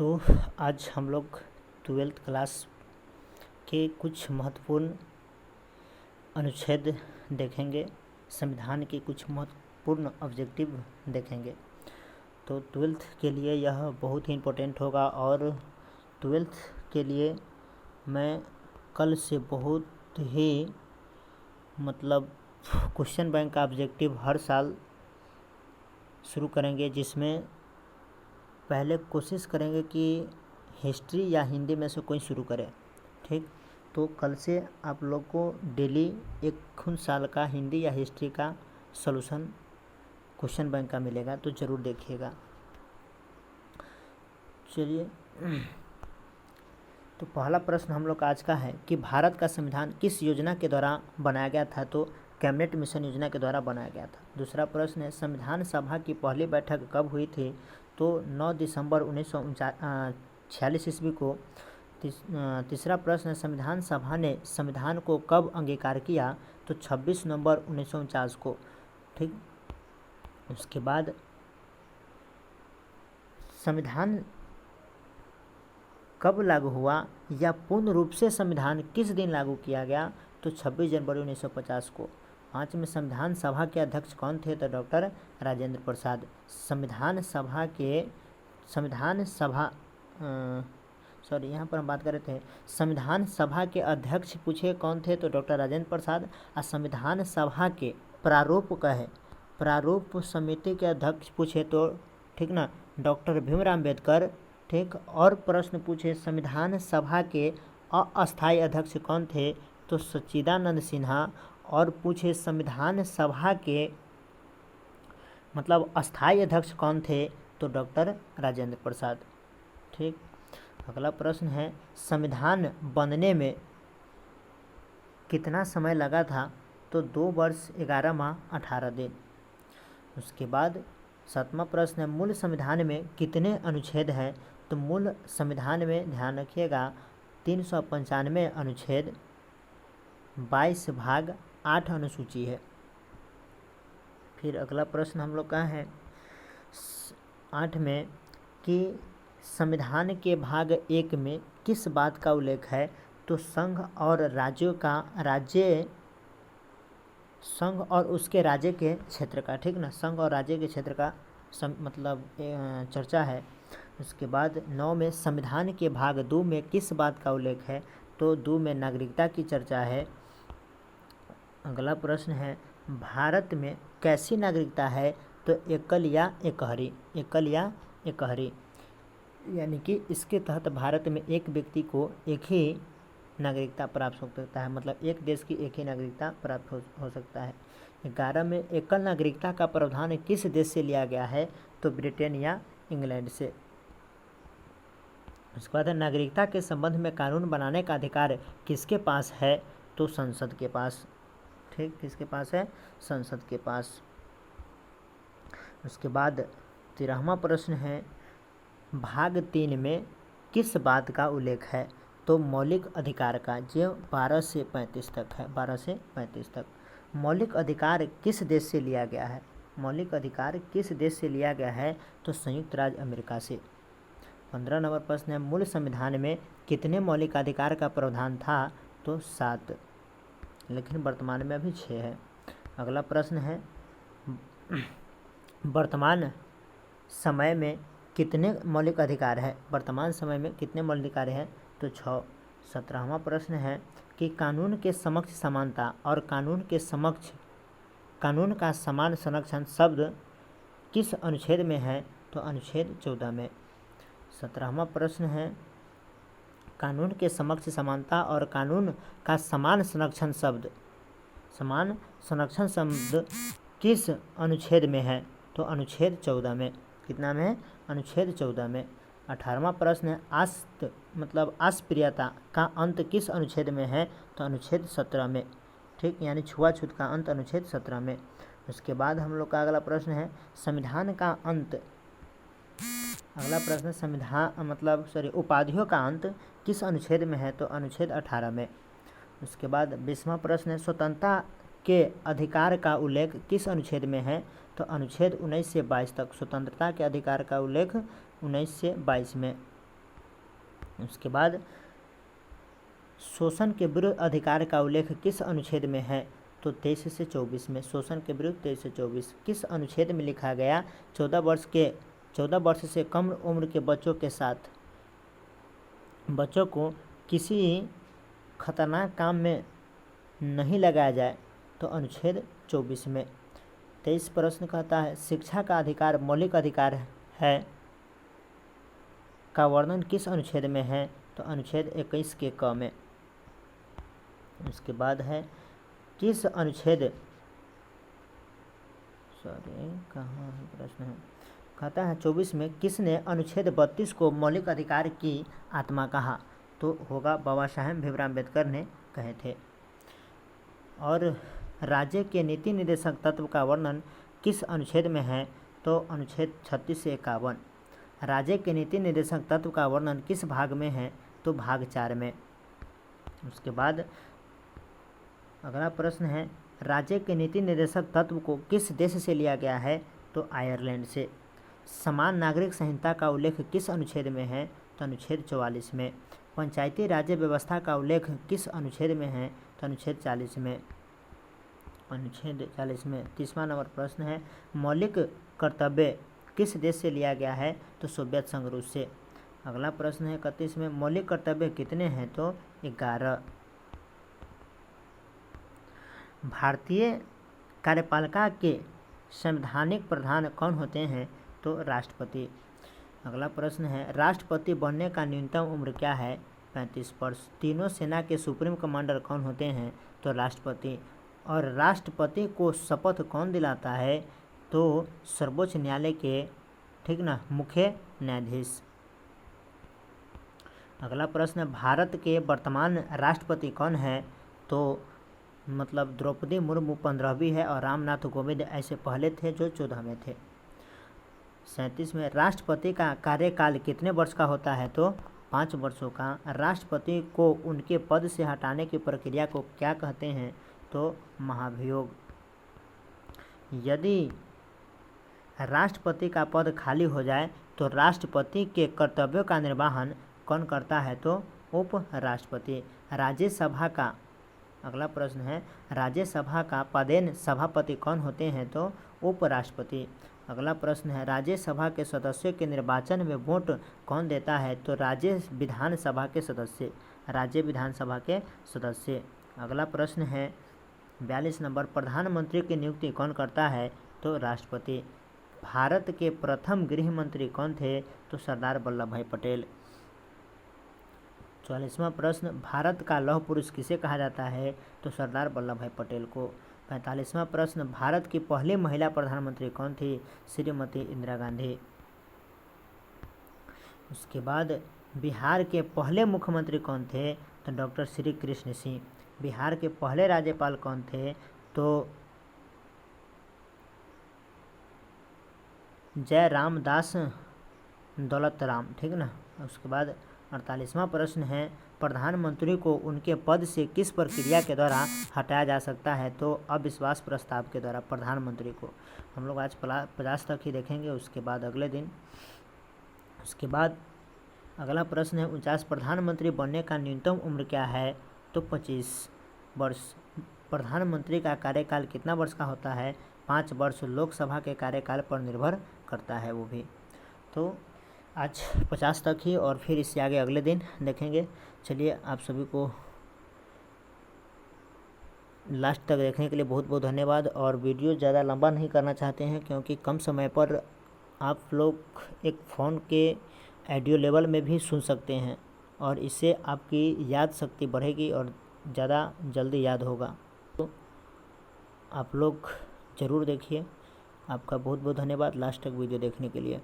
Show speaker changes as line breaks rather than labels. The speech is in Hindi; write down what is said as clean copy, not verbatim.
तो आज हम लोग 12th क्लास के कुछ महत्वपूर्ण अनुच्छेद देखेंगे, संविधान के कुछ महत्वपूर्ण ऑब्जेक्टिव देखेंगे। तो 12th के लिए यह बहुत ही इम्पोर्टेंट होगा और 12th के लिए मैं कल से बहुत ही क्वेश्चन बैंक का ऑब्जेक्टिव हर साल शुरू करेंगे, जिसमें पहले कोशिश करेंगे कि हिस्ट्री या हिंदी में से कोई शुरू करे। ठीक, तो कल से आप लोग को डेली एक साल का हिंदी या हिस्ट्री का सॉल्यूशन क्वेश्चन बैंक का मिलेगा, तो ज़रूर देखिएगा। चलिए, तो पहला प्रश्न हम लोग का आज का है कि भारत का संविधान किस योजना के द्वारा बनाया गया था? तो कैबिनेट मिशन योजना के द्वारा बनाया गया था। दूसरा प्रश्न है संविधान सभा की पहली बैठक कब हुई थी? तो 9 दिसंबर 1946 ईस्वी को। तीसरा प्रश्न है संविधान सभा ने संविधान को कब अंगीकार किया? तो 26 नवंबर 1949 को। ठीक, उसके बाद संविधान कब लागू हुआ या पूर्ण रूप से संविधान किस दिन लागू किया गया? तो 26 जनवरी 1950 को। 5 में संविधान सभा के अध्यक्ष कौन थे? तो डॉक्टर राजेंद्र प्रसाद। यहाँ पर हम बात कर रहे थे संविधान सभा के अध्यक्ष पूछे कौन थे? तो डॉक्टर राजेंद्र प्रसाद। और संविधान सभा के प्रारूप समिति के अध्यक्ष पूछे तो ठीक ना, डॉक्टर भीमराव अम्बेडकर। ठीक, और प्रश्न पूछे संविधान सभा के अस्थायी अध्यक्ष कौन थे? तो सच्चिदानंद सिन्हा। और पूछे संविधान सभा के अस्थायी अध्यक्ष कौन थे? तो डॉक्टर राजेंद्र प्रसाद। ठीक, अगला प्रश्न है संविधान बनने में कितना समय लगा था? तो 2 वर्ष 11 माह 18 दिन। उसके बाद 7वां प्रश्न है मूल संविधान में कितने अनुच्छेद हैं? तो मूल संविधान में ध्यान रखिएगा 395 अनुच्छेद, 22 भाग, 8 अनुसूची है। फिर अगला प्रश्न हम लोग का है 8 में कि संविधान के भाग 1 में किस बात का उल्लेख है? तो संघ और उसके राज्य के क्षेत्र का। ठीक ना, संघ और राज्य के क्षेत्र का चर्चा है। उसके बाद 9 में संविधान के भाग 2 में किस बात का उल्लेख है? तो 2 में नागरिकता की चर्चा है। अगला प्रश्न है भारत में कैसी नागरिकता है? तो एकल या एकहरी, यानी कि इसके तहत भारत में एक व्यक्ति को एक ही नागरिकता प्राप्त हो सकता है, एक देश की एक ही नागरिकता प्राप्त हो सकता है। 11 में एकल नागरिकता का प्रावधान किस देश से लिया गया है? तो ब्रिटेन या इंग्लैंड से। उसके बाद नागरिकता के संबंध में कानून बनाने का अधिकार किसके पास है? तो संसद के पास। ठीक, किसके पास है? संसद के पास। उसके बाद 13वां प्रश्न है भाग 3 में किस बात का उल्लेख है? तो मौलिक अधिकार का, जो 12 से 35 तक है। 12 से 35 तक। मौलिक अधिकार किस देश से लिया गया है? मौलिक अधिकार किस देश से लिया गया है? तो संयुक्त राज्य अमेरिका से। 15 नंबर प्रश्न है मूल संविधान में कितने मौलिक अधिकार का प्रावधान था? तो 7, लेकिन वर्तमान में अभी 6 है। अगला प्रश्न है वर्तमान समय में कितने मौलिक अधिकार है? वर्तमान समय में कितने मौलिक अधिकार हैं? तो 6। 17वां प्रश्न है कि कानून के समक्ष समानता और कानून का समान संरक्षण शब्द किस अनुच्छेद में है? तो अनुच्छेद 14 में। 17वां प्रश्न है कानून के समक्ष समानता और कानून का समान संरक्षण शब्द किस अनुच्छेद में है? तो अनुच्छेद 14 में। कितना में है? अनुच्छेद 14 में। 18वां प्रश्न है अस्पृश्यता का अंत किस अनुच्छेद में है? तो अनुच्छेद 17 में। ठीक, यानी छुआछूत का अंत अनुच्छेद 17 में। उसके बाद हम लोग का अगला प्रश्न है संविधान का अंत। अगला प्रश्न उपाधियों का अंत किस अनुच्छेद में है? तो अनुच्छेद 18 में। उसके बाद 20वां प्रश्न है स्वतंत्रता के अधिकार का उल्लेख किस अनुच्छेद में है? तो अनुच्छेद 19 से 22 तक। स्वतंत्रता के अधिकार का उल्लेख 19 से 22 में। उसके बाद शोषण के विरुद्ध अधिकार का उल्लेख किस अनुच्छेद में है? तो 23 से 24 में। शोषण के विरुद्ध 23 से 24 किस अनुच्छेद में लिखा गया? 14 वर्ष से कम उम्र के बच्चों के साथ बच्चों को किसी खतरनाक काम में नहीं लगाया जाए, तो अनुच्छेद 24 में। 23 प्रश्न कहता है शिक्षा का अधिकार मौलिक अधिकार है का वर्णन किस अनुच्छेद में है? तो अनुच्छेद 21 के क में। उसके बाद है किस अनुच्छेद कहाँ है प्रश्न है, कहता है 24 में किसने अनुच्छेद 32 को मौलिक अधिकार की आत्मा कहा? तो होगा बाबा साहेब भीमराव अम्बेडकर ने कहे थे। और राज्य के नीति निर्देशक तत्व का वर्णन किस अनुच्छेद में है? तो अनुच्छेद 36 से 51। राज्य के नीति निर्देशक तत्व का वर्णन किस भाग में है? तो भाग 4 में। उसके बाद अगला प्रश्न है राज्य के नीति निर्देशक तत्व को किस देश से लिया गया है? तो आयरलैंड से। समान नागरिक संहिता का उल्लेख किस अनुच्छेद में है? तो अनुच्छेद 44 में। पंचायती राज्य व्यवस्था का उल्लेख किस अनुच्छेद में है? तो अनुच्छेद 40 में। अनुच्छेद 40 में। 30वां नंबर प्रश्न है मौलिक कर्तव्य किस देश से लिया गया है? तो सोवियत संघ रूस से। अगला प्रश्न है 31 में मौलिक कर्तव्य कितने हैं? तो 11। भारतीय कार्यपालिका के संवैधानिक प्रधान कौन होते हैं? तो राष्ट्रपति। अगला प्रश्न है राष्ट्रपति बनने का न्यूनतम उम्र क्या है? 35 वर्ष। तीनों सेना के सुप्रीम कमांडर कौन होते हैं? तो राष्ट्रपति। और राष्ट्रपति को शपथ कौन दिलाता है? तो सर्वोच्च न्यायालय के मुख्य न्यायाधीश। अगला प्रश्न भारत के वर्तमान राष्ट्रपति कौन है? तो द्रौपदी मुर्मू 15वीं है और रामनाथ कोविंद ऐसे पहले थे जो 14वें थे। 37 में राष्ट्रपति का कार्यकाल कितने वर्ष का होता है? तो 5 वर्षों का। राष्ट्रपति को उनके पद से हटाने की प्रक्रिया को क्या कहते हैं? तो महाभियोग। यदि राष्ट्रपति का पद खाली हो जाए तो राष्ट्रपति के कर्तव्यों का निर्वहन कौन करता है? तो उप राष्ट्रपति। राज्यसभा का अगला प्रश्न है राज्यसभा का पदेन सभापति कौन होते हैं? तो उपराष्ट्रपति। अगला प्रश्न है राज्यसभा के सदस्यों के निर्वाचन में वोट कौन देता है? तो राज्य विधानसभा के सदस्य। राज्य विधानसभा के सदस्य। अगला प्रश्न है 42 नंबर प्रधानमंत्री की नियुक्ति कौन करता है? तो राष्ट्रपति। भारत के प्रथम गृह मंत्री कौन थे? तो सरदार वल्लभ भाई पटेल। 44वां प्रश्न भारत का लौह पुरुष किसे कहा जाता है? तो सरदार वल्लभ भाई पटेल को। 45वां प्रश्न भारत की पहली महिला प्रधानमंत्री कौन थी? श्रीमती इंदिरा गांधी। उसके बाद बिहार के पहले मुख्यमंत्री कौन थे? तो डॉक्टर श्री कृष्ण सिंह। बिहार के पहले राज्यपाल कौन थे? तो जय रामदास दौलत राम। उसके बाद 48वां प्रश्न है प्रधानमंत्री को उनके पद से किस प्रक्रिया के द्वारा हटाया जा सकता है? तो अविश्वास प्रस्ताव के द्वारा प्रधानमंत्री को। हम लोग आज 50 तक ही देखेंगे, उसके बाद अगले दिन। उसके बाद अगला प्रश्न है 49 प्रधानमंत्री बनने का न्यूनतम उम्र क्या है? तो 25 वर्ष। प्रधानमंत्री का कार्यकाल कितना वर्ष का होता है? 5 वर्ष। लोकसभा के कार्यकाल पर निर्भर करता है वो भी। तो आज 50 तक ही और फिर इससे आगे अगले दिन देखेंगे। चलिए आप सभी को लास्ट तक देखने के लिए बहुत बहुत धन्यवाद। और वीडियो ज़्यादा लंबा नहीं करना चाहते हैं क्योंकि कम समय पर आप लोग एक फ़ोन के ऑडियो लेवल में भी सुन सकते हैं और इससे आपकी याद शक्ति बढ़ेगी और ज़्यादा जल्दी याद होगा। तो आप लोग ज़रूर देखिए। आपका बहुत बहुत धन्यवाद लास्ट तक वीडियो देखने के लिए।